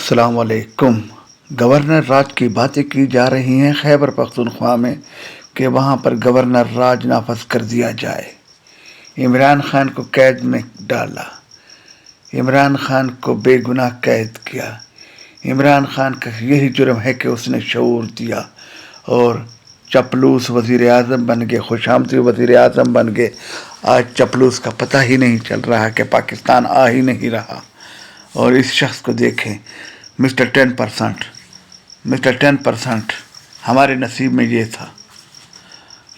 السلام علیکم۔ گورنر راج کی باتیں کی جا رہی ہیں خیبر پختونخوا میں کہ وہاں پر گورنر راج نافذ کر دیا جائے۔ عمران خان کو قید میں ڈالا، عمران خان کو بے گناہ قید کیا۔ عمران خان کا یہی جرم ہے کہ اس نے شعور دیا اور چپلوس وزیر اعظم بن گئے، خوش آمدید وزیر اعظم بن گئے۔ آج چپلوس کا پتہ ہی نہیں چل رہا کہ پاکستان آ ہی نہیں رہا۔ اور اس شخص کو دیکھیں، مسٹر 10%، ہمارے نصیب میں یہ تھا۔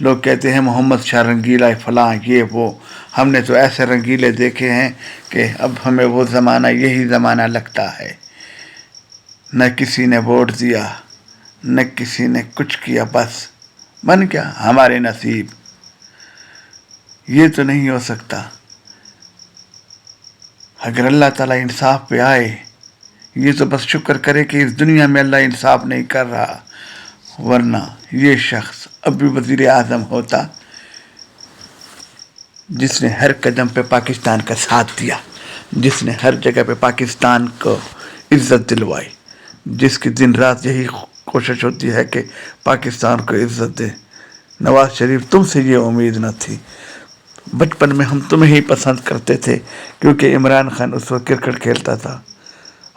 لوگ کہتے ہیں محمد شاہ رنگیلا فلاں یہ وہ، ہم نے تو ایسے رنگیلے دیکھے ہیں کہ اب ہمیں وہ زمانہ یہی زمانہ لگتا ہے۔ نہ کسی نے ووٹ دیا، نہ کسی نے کچھ کیا، بس بن گیا ہمارے نصیب۔ یہ تو نہیں ہو سکتا۔ اگر اللہ تعالیٰ انصاف پہ آئے، یہ تو بس شکر کرے کہ اس دنیا میں اللہ انصاف نہیں کر رہا، ورنہ یہ شخص اب بھی وزیر اعظم ہوتا جس نے ہر قدم پہ پاکستان کا ساتھ دیا، جس نے ہر جگہ پہ پاکستان کو عزت دلوائی، جس کی دن رات یہی کوشش ہوتی ہے کہ پاکستان کو عزت دے۔ نواز شریف، تم سے یہ امید نہ تھی۔ بچپن میں ہم تمہیں ہی پسند کرتے تھے کیونکہ عمران خان اس وقت کرکٹ کھیلتا تھا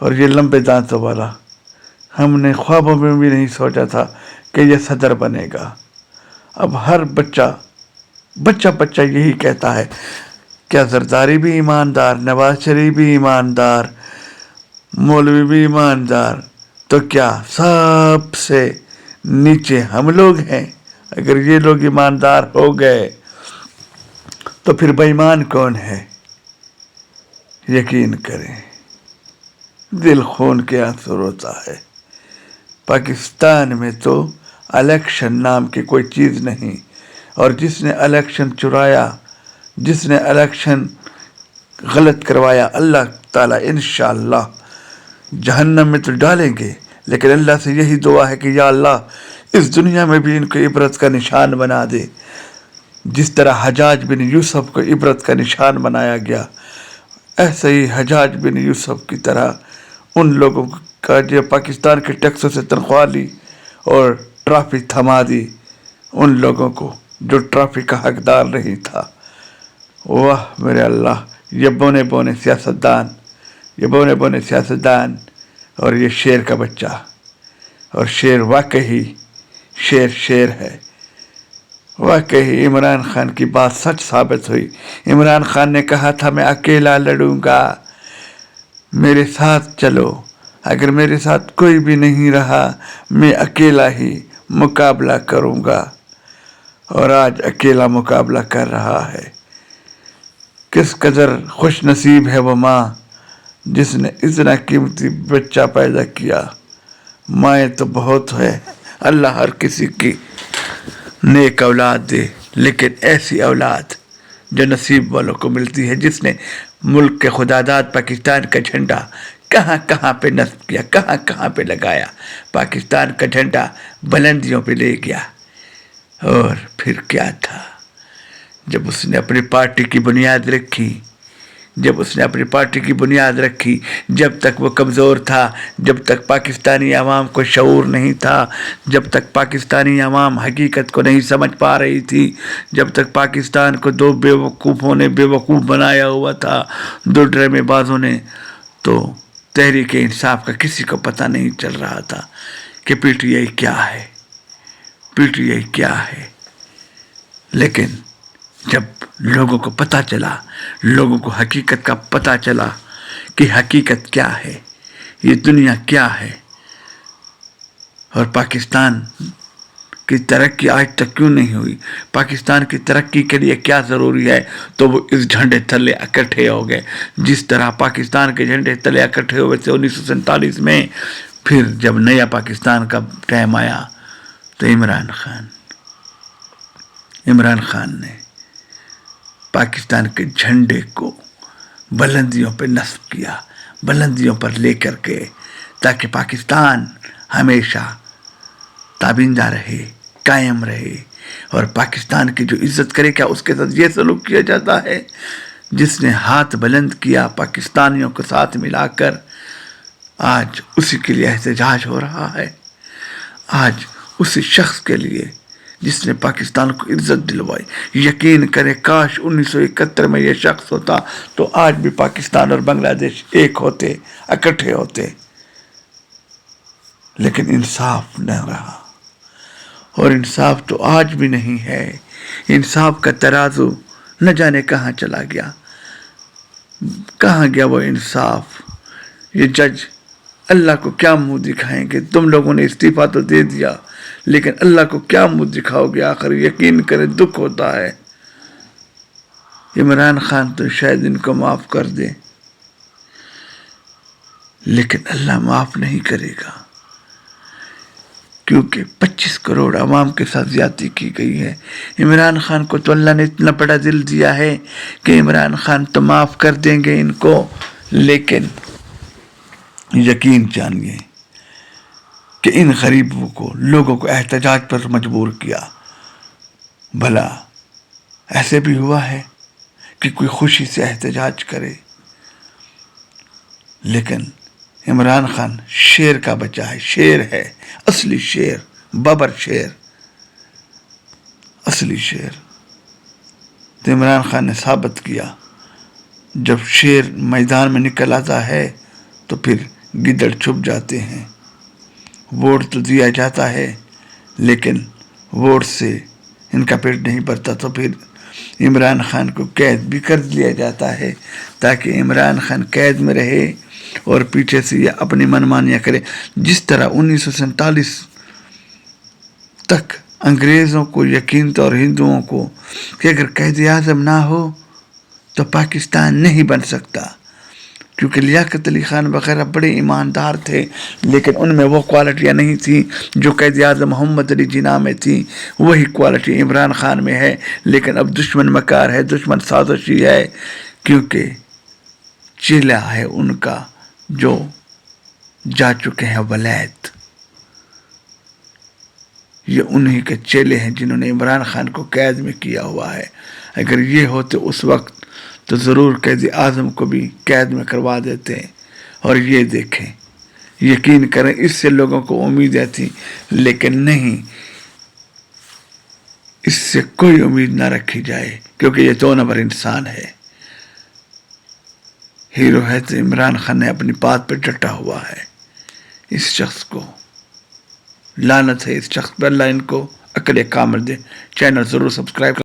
اور یہ لمبے دانتوں والا۔ ہم نے خوابوں میں بھی نہیں سوچا تھا کہ یہ صدر بنے گا۔ اب ہر بچہ یہی کہتا ہے، کیا زرداری بھی ایماندار، نواز شریف بھی ایماندار، مولوی بھی ایماندار، تو کیا سب سے نیچے ہم لوگ ہیں؟ اگر یہ لوگ ایماندار ہو گئے تو پھر بے ایمان کون ہے؟ یقین کریں، دل خون کے آنسو روتا ہے۔ پاکستان میں تو الیکشن نام کی کوئی چیز نہیں، اور جس نے الیکشن چرایا، جس نے الیکشن غلط کروایا، اللہ تعالیٰ انشاءاللہ جہنم میں تو ڈالیں گے، لیکن اللہ سے یہی دعا ہے کہ یا اللہ اس دنیا میں بھی ان کو عبرت کا نشان بنا دے۔ جس طرح حجاج بن یوسف کو عبرت کا نشان بنایا گیا، ایسے ہی حجاج بن یوسف کی طرح ان لوگوں کا جو پاکستان کے ٹیکسوں سے تنخواہ لی اور ٹرافی تھما دی، ان لوگوں کو جو ٹرافی کا حقدار نہیں تھا۔ واہ میرے اللہ، یہ بونے بونے سیاستدان اور یہ شیر کا بچہ، اور شیر واقعی شیر ہے۔ واقعی عمران خان کی بات سچ ثابت ہوئی۔ عمران خان نے کہا تھا میں اکیلا لڑوں گا، میرے ساتھ چلو۔ اگر میرے ساتھ کوئی بھی نہیں رہا، میں اکیلا ہی مقابلہ کروں گا، اور آج اکیلا مقابلہ کر رہا ہے۔ کس قدر خوش نصیب ہے وہ ماں جس نے اتنا قیمتی بچہ پیدا کیا۔ مائیں تو بہت ہے، اللہ ہر کسی کی نیک اولاد دے، لیکن ایسی اولاد جو نصیب والوں کو ملتی ہے، جس نے ملک کے خداداد پاکستان کا جھنڈا کہاں پہ نصب کیا، کہاں پہ لگایا، پاکستان کا جھنڈا بلندیوں پہ لے گیا۔ اور پھر کیا تھا، جب اس نے اپنی پارٹی کی بنیاد رکھی، جب تک وہ کمزور تھا، جب تک پاکستانی عوام کو شعور نہیں تھا، جب تک پاکستانی عوام حقیقت کو نہیں سمجھ پا رہی تھی، جب تک پاکستان کو دو بیوقوفوں نے بیوقوف بنایا ہوا تھا، دو ڈرامے بازوں نے، تو تحریک انصاف کا کسی کو پتہ نہیں چل رہا تھا کہ پی ٹی آئی کیا ہے۔ لیکن جب لوگوں کو پتہ چلا، لوگوں کو حقیقت کا پتہ چلا کہ حقیقت کیا ہے، یہ دنیا کیا ہے، اور پاکستان کی ترقی آج تک کیوں نہیں ہوئی، پاکستان کی ترقی کے لیے کیا ضروری ہے، تو وہ اس جھنڈے تلے اکٹھے ہو گئے۔ جس طرح پاکستان کے جھنڈے تلے اکٹھے ہوئے تھے 1947 میں، پھر جب نیا پاکستان کا ٹائم آیا تو عمران خان نے پاکستان کے جھنڈے کو بلندیوں پہ نصب کیا، بلندیوں پر لے کر کے، تاکہ پاکستان ہمیشہ تابندہ رہے، قائم رہے، اور پاکستان کی جو عزت کرے، کیا اس کے ساتھ یہ سلوک کیا جاتا ہے؟ جس نے ہاتھ بلند کیا پاکستانیوں کو ساتھ ملا کر آج اسی کے لیے احتجاج ہو رہا ہے، آج اسی شخص کے لیے جس نے پاکستان کو عزت دلوائی۔ یقین کرے کاش 1971 میں یہ شخص ہوتا تو آج بھی پاکستان اور بنگلہ دیش ایک ہوتے، اکٹھے ہوتے، لیکن انصاف نہ رہا، اور انصاف تو آج بھی نہیں ہے۔ انصاف کا ترازو نہ جانے کہاں چلا گیا، کہاں گیا وہ انصاف؟ یہ جج اللہ کو کیا منہ دکھائیں گے؟ تم لوگوں نے استعفیٰ تو دے دیا، لیکن اللہ کو کیا منہ دکھاؤ گے آخر؟ یقین کرے دکھ ہوتا ہے۔ عمران خان تو شاید ان کو معاف کر دے، لیکن اللہ معاف نہیں کرے گا، کیونکہ 25 کروڑ عوام کے ساتھ زیادتی کی گئی ہے۔ عمران خان کو تو اللہ نے اتنا بڑا دل دیا ہے کہ عمران خان تو معاف کر دیں گے ان کو، لیکن یقین جانیے کہ ان غریبوں کو، لوگوں کو احتجاج پر مجبور کیا۔ بھلا ایسے بھی ہوا ہے کہ کوئی خوشی سے احتجاج کرے؟ لیکن عمران خان شیر کا بچہ ہے، شیر ہے، اصلی شیر، بابر شیر، اصلی شیر۔ تو عمران خان نے ثابت کیا، جب شیر میدان میں نکل آتا ہے تو پھر گدڑ چھپ جاتے ہیں۔ ووٹ تو دیا جاتا ہے، لیکن ووٹ سے ان کا پیٹ نہیں بھرتا، تو پھر عمران خان کو قید بھی کر دیا جاتا ہے تاکہ عمران خان قید میں رہے اور پیچھے سے یہ اپنی منمانیاں کرے۔ جس طرح 1947 تک انگریزوں کو یقین تھا اور ہندوؤں کو کہ اگر قائد اعظم نہ ہو تو پاکستان نہیں بن سکتا، کیونکہ لیاقت علی خان وغیرہ بڑے ایماندار تھے، لیکن ان میں وہ کوالٹیاں نہیں تھیں جو قائد اعظم محمد علی جناح میں تھیں۔ وہی کوالٹی عمران خان میں ہے، لیکن اب دشمن مکار ہے، دشمن سازشی ہے، کیونکہ چیلا ہے ان کا جو جا چکے ہیں ولایت۔ یہ انہی کے چیلے ہیں جنہوں نے عمران خان کو قید میں کیا ہوا ہے۔ اگر یہ ہوتے اس وقت تو ضرور قائد اعظم کو بھی قید میں کروا دیتے ہیں۔ اور یہ دیکھیں، یقین کریں اس سے لوگوں کو امیدیں تھیں، لیکن نہیں، اس سے کوئی امید نہ رکھی جائے، کیونکہ یہ 2 نمبر انسان ہے۔ ہیرو ہے تو عمران خان نے اپنی بات پہ ڈٹا ہوا ہے۔ اس شخص کو لعنت ہے، اس شخص پہ اللہ ان کو عقل کامل دے۔ چینل ضرور سبسکرائب